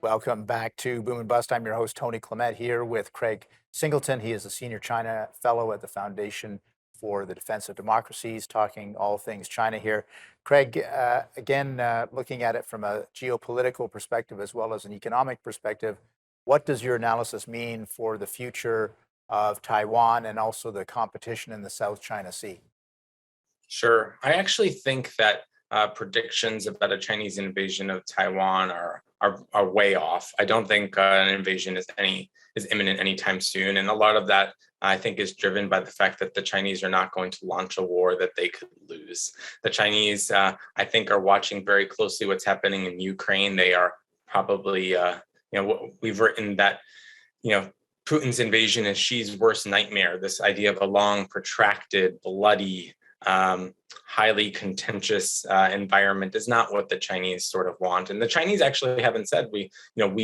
Welcome back to Boom and Bust. I'm your host, Tony Clement, here with Craig Singleton. He is a senior China fellow at the Foundation for the Defense of Democracies, talking all things China here. Craig, again, looking at it from a geopolitical perspective as well as an economic perspective, what does your analysis mean for the future of Taiwan and also the competition in the South China Sea? Sure. I actually think that predictions about a Chinese invasion of Taiwan are way off. I don't think an invasion is imminent anytime soon, and a lot of that I think is driven by the fact that the Chinese are not going to launch a war that they could lose. The Chinese, I think, are watching very closely what's happening in Ukraine. They are probably, we've written that, Putin's invasion is Xi's worst nightmare. This idea of a long, protracted, bloody, highly contentious environment is not what the Chinese sort of want. And the Chinese actually haven't said we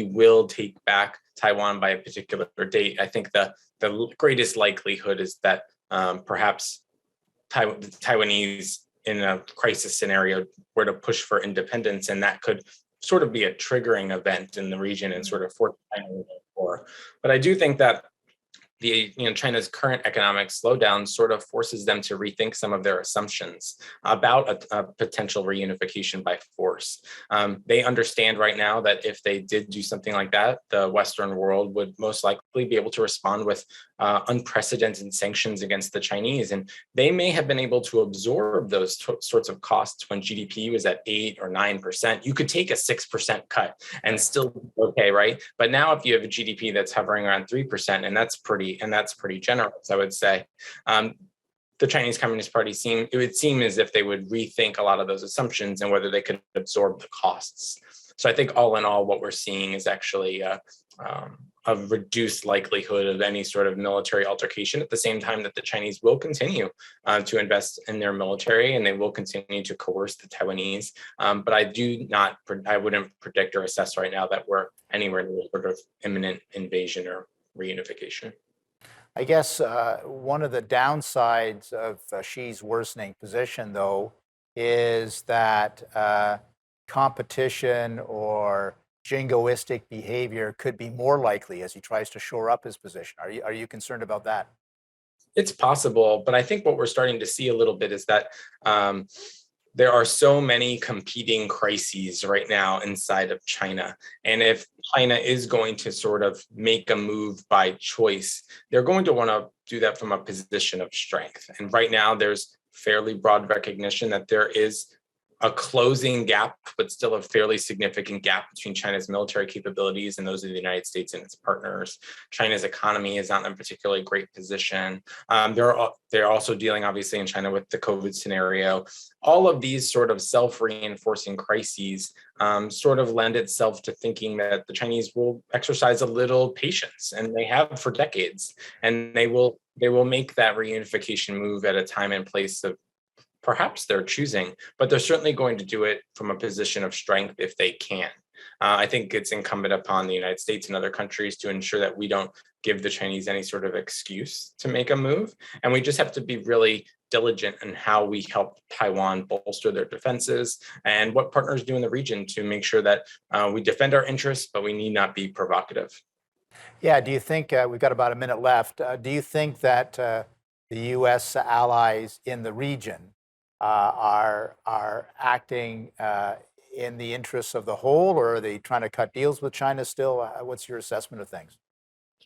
will take back Taiwan by a particular date. I think the greatest likelihood is that perhaps the Taiwanese in a crisis scenario were to push for independence, and that could sort of be a triggering event in the region and sort of force China into war. But I do think that China's current economic slowdown sort of forces them to rethink some of their assumptions about a potential reunification by force. They understand right now that if they did do something like that, the Western world would most likely be able to respond with unprecedented sanctions against the Chinese. And they may have been able to absorb those sorts of costs when GDP was at 8 or 9%. You could take a 6% cut and still be okay, right? But now if you have a GDP that's hovering around 3%, and that's pretty generous, I would say. The Chinese Communist Party it would seem as if they would rethink a lot of those assumptions and whether they could absorb the costs. So I think all in all, what we're seeing is actually a reduced likelihood of any sort of military altercation, at the same time that the Chinese will continue to invest in their military, and they will continue to coerce the Taiwanese. But I wouldn't predict or assess right now that we're anywhere near sort of imminent invasion or reunification. I guess one of the downsides of Xi's worsening position, though, is that competition or jingoistic behavior could be more likely as he tries to shore up his position. Are you concerned about that? It's possible, but I think what we're starting to see a little bit is that there are so many competing crises right now inside of China. And if China is going to sort of make a move by choice, they're going to want to do that from a position of strength. And right now, there's fairly broad recognition that there is a closing gap, but still a fairly significant gap between China's military capabilities and those of the United States and its partners. China's economy is not in a particularly great position. They're also dealing, obviously, in China with the COVID scenario. All of these sort of self-reinforcing crises sort of lend itself to thinking that the Chinese will exercise a little patience, and they have for decades, and they will make that reunification move at a time and place of perhaps they're choosing, but they're certainly going to do it from a position of strength if they can. I think it's incumbent upon the United States and other countries to ensure that we don't give the Chinese any sort of excuse to make a move. And we just have to be really diligent in how we help Taiwan bolster their defenses and what partners do in the region to make sure that we defend our interests, but we need not be provocative. Yeah, do you think we've got about a minute left? Do you think that the U.S. allies in the region are acting in the interests of the whole, or are they trying to cut deals with China still? What's your assessment of things?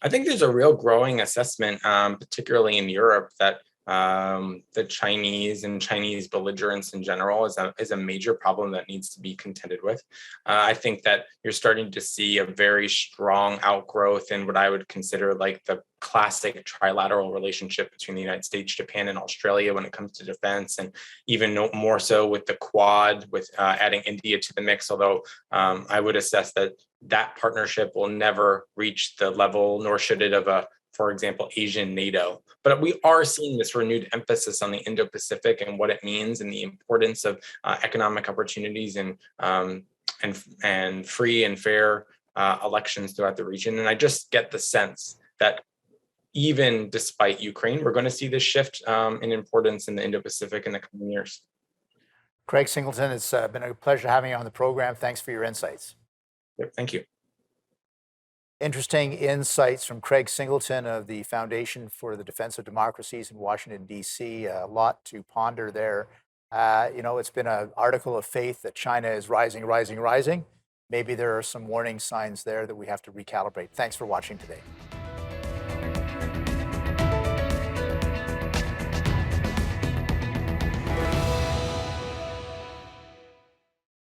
I think there's a real growing assessment, particularly in Europe, that the Chinese and Chinese belligerence in general is a major problem that needs to be contended with. I think that you're starting to see a very strong outgrowth in what I would consider like the classic trilateral relationship between the United States, Japan, and Australia when it comes to defense, and even more so with the Quad, with adding India to the mix. Although I would assess that partnership will never reach the level, nor should it, of for example, Asian NATO. But we are seeing this renewed emphasis on the Indo-Pacific and what it means, and the importance of economic opportunities and free and fair elections throughout the region. And I just get the sense that even despite Ukraine, we're going to see this shift in importance in the Indo-Pacific in the coming years. Craig Singleton, it's been a pleasure having you on the program. Thanks for your insights. Yep, thank you. Interesting insights from Craig Singleton of the Foundation for the Defense of Democracies in Washington, D.C. A lot to ponder there. It's been an article of faith that China is rising, rising, rising. Maybe there are some warning signs there that we have to recalibrate. Thanks for watching today.